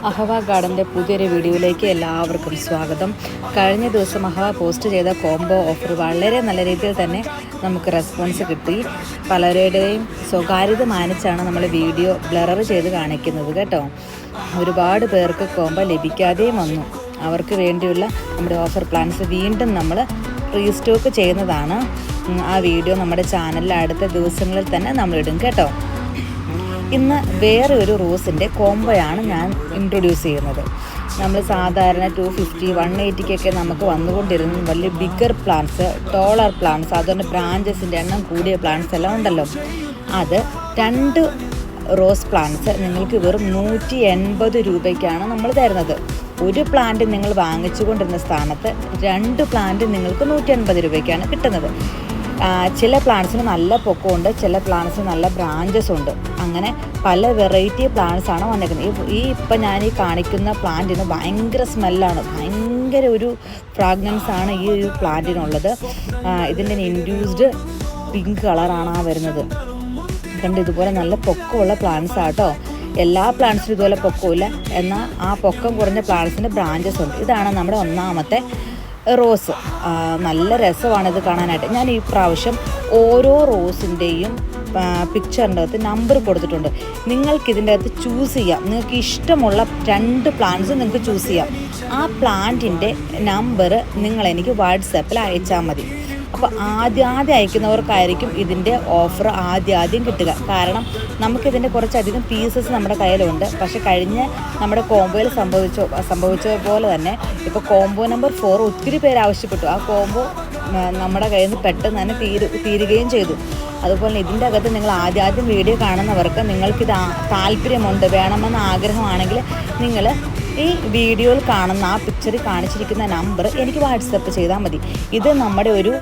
അഹവ ഗാർഡൻ്റെ പുതിയൊരു വീഡിയോയിലേക്ക് എല്ലാവർക്കും സ്വാഗതം. കഴിഞ്ഞ ദിവസം അഹവ പോസ്റ്റ് ചെയ്ത കോംബോ ഓഫർ വളരെ നല്ല രീതിയിൽ തന്നെ നമുക്ക് റെസ്പോൺസ് കിട്ടി. പലരുടെയും സ്വകാര്യത മാനിച്ചാണ് നമ്മൾ വീഡിയോ ബ്ലർ ചെയ്ത് കാണിക്കുന്നത് കേട്ടോ. ഒരുപാട് പേർക്ക് കോംബോ ലഭിക്കാതെയും വന്നു. അവർക്ക് വേണ്ടിയുള്ള നമ്മുടെ ഓഫർ പ്ലാൻസ് വീണ്ടും നമ്മൾ റീസ്റ്റോക്ക് ചെയ്യുന്നതാണ്. ആ വീഡിയോ നമ്മുടെ ചാനലിൽ അടുത്ത ദിവസങ്ങളിൽ തന്നെ നമ്മളിടും കേട്ടോ. ഇന്ന് വേറെ ഒരു റോസിൻ്റെ കോംബോയാണ് ഞാൻ ഇൻട്രൊഡ്യൂസ് ചെയ്യുന്നത്. നമ്മൾ സാധാരണ 250, 180 നമുക്ക് വന്നുകൊണ്ടിരുന്ന വലിയ ബിഗർ പ്ലാന്റ്സ്, ടോളർ പ്ലാന്റ്സ്, അതുകൊണ്ട് ബ്രാഞ്ചസിൻ്റെ എണ്ണം കൂടിയ പ്ലാന്റ്സ് എല്ലാം ഉണ്ടല്ലോ. അത് 2 റോസ് പ്ലാന്റ്സ് നിങ്ങൾക്ക് വെറും 180 രൂപയ്ക്കാണ് നമ്മൾ തരുന്നത്. ഒരു പ്ലാന്റ് നിങ്ങൾ വാങ്ങിച്ചു കൊണ്ടിരുന്ന സ്ഥാനത്ത് 2 പ്ലാന്റ് നിങ്ങൾക്ക് 180 രൂപയ്ക്കാണ് കിട്ടുന്നത്. ചില പ്ലാന്റ്സിന് നല്ല പൊക്കമുണ്ട്, ചില പ്ലാന്റ്സിന് നല്ല ബ്രാഞ്ചസ് ഉണ്ട്. അങ്ങനെ പല വെറൈറ്റി പ്ലാന്റ്സാണ് വന്നിരിക്കുന്നത്. ഇപ്പം ഞാൻ ഈ കാണിക്കുന്ന പ്ലാന്റിന് ഭയങ്കര സ്മെല്ലാണ്, ഭയങ്കര ഒരു ഫ്രാഗ്രൻസാണ് ഈ ഒരു പ്ലാന്റിനുള്ളത്. ഇതിൻ്റെ ഇൻഡ്യൂസ്ഡ് പിങ്ക് കളറാണ് വരുന്നത്. കണ്ട് ഇതുപോലെ നല്ല പൊക്കമുള്ള പ്ലാന്റ്സ് ആട്ടോ. എല്ലാ പ്ലാന്റ്സിനും ഇതുപോലെ പൊക്കമില്ല, എന്നാൽ ആ പൊക്കം കുറഞ്ഞ പ്ലാന്റ്സിന് ബ്രാഞ്ചസ് ഉണ്ട്. ഇതാണ് നമ്മുടെ ഒന്നാമത്തെ റോസ്. നല്ല രസമാണിത് കാണാനായിട്ട്. ഞാൻ ഈ പ്രാവശ്യം ഓരോ റോസിൻ്റെയും പിക്ചറിൻ്റെ അകത്ത് നമ്പർ കൊടുത്തിട്ടുണ്ട്. നിങ്ങൾക്കിതിൻ്റെ അകത്ത് ചൂസ് ചെയ്യാം. നിങ്ങൾക്ക് ഇഷ്ടമുള്ള 2 പ്ലാന്റ്സ് നിങ്ങൾക്ക് ചൂസ് ചെയ്യാം. ആ പ്ലാന്റിൻ്റെ നമ്പർ നിങ്ങളെനിക്ക് വാട്സാപ്പിൽ അയച്ചാൽ മതി. അപ്പോൾ ആദ്യം അയക്കുന്നവർക്കായിരിക്കും ഇതിൻ്റെ ഓഫർ ആദ്യം കിട്ടുക. കാരണം നമുക്കിതിൻ്റെ കുറച്ചധികം പീസസ് നമ്മുടെ കയ്യിലുണ്ട്. പക്ഷെ കഴിഞ്ഞ നമ്മുടെ കോംബോയിൽ സംഭവിച്ച പോലെ തന്നെ ഇപ്പോൾ കോംബോ നമ്പർ 4 ഒത്തിരി പേര് ആവശ്യപ്പെട്ടു. ആ കോംബോ നമ്മുടെ കയ്യിൽ നിന്ന് പെട്ടെന്ന് തന്നെ തീരുകയും ചെയ്തു. അതുപോലെ ഇതിൻ്റെ അകത്ത് നിങ്ങൾ ആദ്യം വീഡിയോ കാണുന്നവർക്ക് നിങ്ങൾക്കിത് താല്പര്യമുണ്ട്, വേണമെന്ന ആഗ്രഹമാണെങ്കിൽ നിങ്ങൾ ഈ വീഡിയോയിൽ കാണുന്ന ആ പിക്ചറിൽ കാണിച്ചിരിക്കുന്ന നമ്പർ എനിക്ക് വാട്സപ്പ് ചെയ്താൽ മതി. ഇത് നമ്മുടെ ഒരു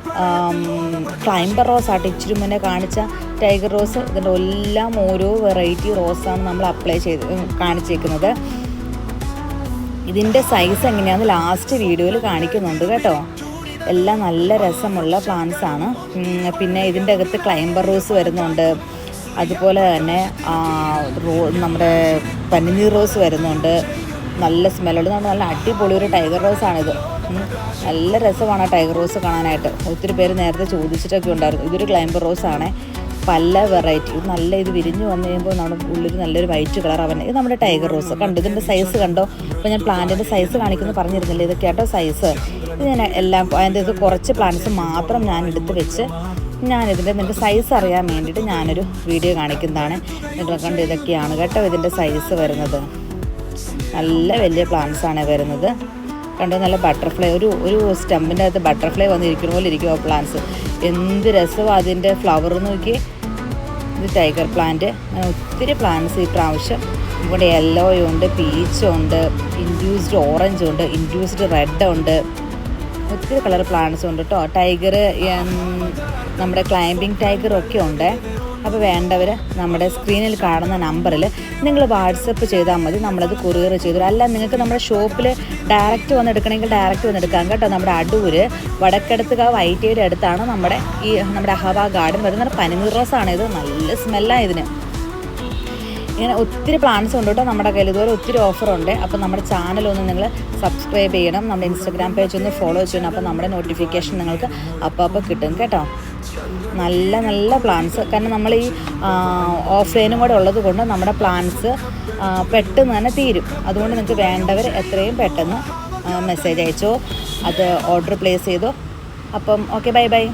ക്ലൈംബർ റോസ് ആയിട്ട് ഇച്ചിരി മുന്നേ കാണിച്ച ടൈഗർ റോസ്. ഇതിൻ്റെ എല്ലാം ഓരോ വെറൈറ്റി റോസാണ് നമ്മൾ കാണിച്ചേക്കുന്നത്. ഇതിൻ്റെ സൈസ് എങ്ങനെയാണെന്ന് ലാസ്റ്റ് വീഡിയോയിൽ കാണിക്കുന്നുണ്ട് കേട്ടോ. എല്ലാം നല്ല രസമുള്ള പ്ലാന്റ്സാണ്. പിന്നെ ഇതിൻ്റെ അകത്ത് ക്ലൈംബർ റോസ് വരുന്നുണ്ട്. അതുപോലെ തന്നെ നമ്മുടെ പനിനീർ റോസ് വരുന്നുണ്ട്. നല്ല സ്മെല്ലുള്ള നല്ല അടിപൊളി ഒരു ടൈഗർ റോസാണിത്. നല്ല രസമാണ് ടൈഗർ റോസ് കാണാനായിട്ട്. ഒത്തിരി പേര് നേരത്തെ ചോദിച്ചിട്ടൊക്കെ ഉണ്ടായിരുന്നു. ഇതൊരു ക്ലൈംബർ റോസാണ്, പല വെറൈറ്റി. നല്ല ഇത് വിരിഞ്ഞ് വന്നു കഴിയുമ്പോൾ നമ്മുടെ ഉള്ളിൽ നല്ലൊരു വൈറ്റ് കളർ ആവുന്നത്. ഇത് നമ്മുടെ ടൈഗർ റോസ് കണ്ടോ. ഇതിൻ്റെ സൈസ് കണ്ടോ. അപ്പോൾ ഞാൻ പ്ലാന്റിൻ്റെ സൈസ് കാണിക്കുന്നു പറഞ്ഞിരുന്നില്ലേ, ഇത് കേട്ടോ സൈസ്. ഇത് ഞാൻ എല്ലാം അതിൻ്റെ ഇത് കുറച്ച് പ്ലാന്റ്സ് മാത്രം ഞാൻ എടുത്ത് വെച്ച് നിൻ്റെ സൈസ് അറിയാൻ വേണ്ടിയിട്ട് ഞാനൊരു വീഡിയോ കാണിക്കുന്നതാണ്. നിങ്ങൾ കണ്ട് ഇതൊക്കെയാണ് കേട്ടോ ഇതിൻ്റെ സൈസ് വരുന്നത്. നല്ല വലിയ പ്ലാന്റ്സാണ് വരുന്നത്. കണ്ടോ, നല്ല ബട്ടർഫ്ലൈ, ഒരു സ്റ്റമ്പിൻ്റെ അകത്ത് ബട്ടർഫ്ലൈ വന്നിരിക്കുന്ന പോലെ ഇരിക്കും ആ പ്ലാന്റ്സ്. എന്ത് രസമാണ് അതിൻ്റെ ഫ്ലവർ നോക്കി. ഇത് ടൈഗർ പ്ലാന്റ്. ഒത്തിരി പ്ലാന്റ്സ് ഈ പ്രാവശ്യം ഇവിടെ യെല്ലോയുണ്ട്, പീച്ചുണ്ട്, ഇൻഡ്യൂസ്ഡ് ഓറഞ്ച് ഉണ്ട്, ഇൻഡ്യൂസ്ഡ് റെഡ് ഉണ്ട്. ഒത്തിരി കളർ പ്ലാന്റ്സ് ഉണ്ട് കേട്ടോ. ടൈഗർ, നമ്മുടെ ക്ലൈംബിംഗ് ടൈഗറൊക്കെ ഉണ്ട്. അപ്പോൾ വേണ്ടവർ നമ്മുടെ സ്ക്രീനിൽ കാണുന്ന നമ്പറിൽ നിങ്ങൾ വാട്സപ്പ് ചെയ്താൽ മതി. നമ്മളത് കൊറിയർ ചെയ്തു. അല്ല നിങ്ങൾക്ക് നമ്മുടെ ഷോപ്പിൽ ഡയറക്റ്റ് വന്നെടുക്കണമെങ്കിൽ ഡയറക്റ്റ് വന്നെടുക്കാം കേട്ടോ. നമ്മുടെ അടൂർ വടക്കെടുത്തുകാവ് വൈറ്റയുടെ അടുത്താണ് നമ്മുടെ അഹവ ഗാർഡൻ വരുന്നത്. പനിനീർ റോസാണ് ഇത്. നല്ല സ്മെല്ലാണ് ഇതിന്. ഇങ്ങനെ ഒത്തിരി പ്ലാന്റ്സ് ഉണ്ട് കേട്ടോ നമ്മുടെ കയ്യിൽ. ഇതുപോലെ ഒത്തിരി ഓഫറുണ്ട്. അപ്പോൾ നമ്മുടെ ചാനലൊന്ന് നിങ്ങൾ സബ്സ്ക്രൈബ് ചെയ്യണം. നമ്മുടെ ഇൻസ്റ്റാഗ്രാം പേജ് ഒന്ന് ഫോളോ ചെയ്യണം. അപ്പോൾ നമ്മുടെ നോട്ടിഫിക്കേഷൻ നിങ്ങൾക്ക് അപ്പോൾ കിട്ടും കേട്ടോ. നല്ല പ്ലാന്റ്സ്. കാരണം നമ്മൾ ഈ ഓഫ്ലൈനും കൂടെ ഉള്ളത് കൊണ്ട് നമ്മുടെ പ്ലാന്റ്സ് പെട്ടെന്ന് തന്നെ തീരും. അതുകൊണ്ട് നിങ്ങൾക്ക് വേണ്ടവർ എത്രയും പെട്ടെന്ന് മെസ്സേജ് അയച്ചോ, അത് ഓർഡർ പ്ലേസ് ചെയ്തോ. അപ്പം ഓക്കെ, ബൈ.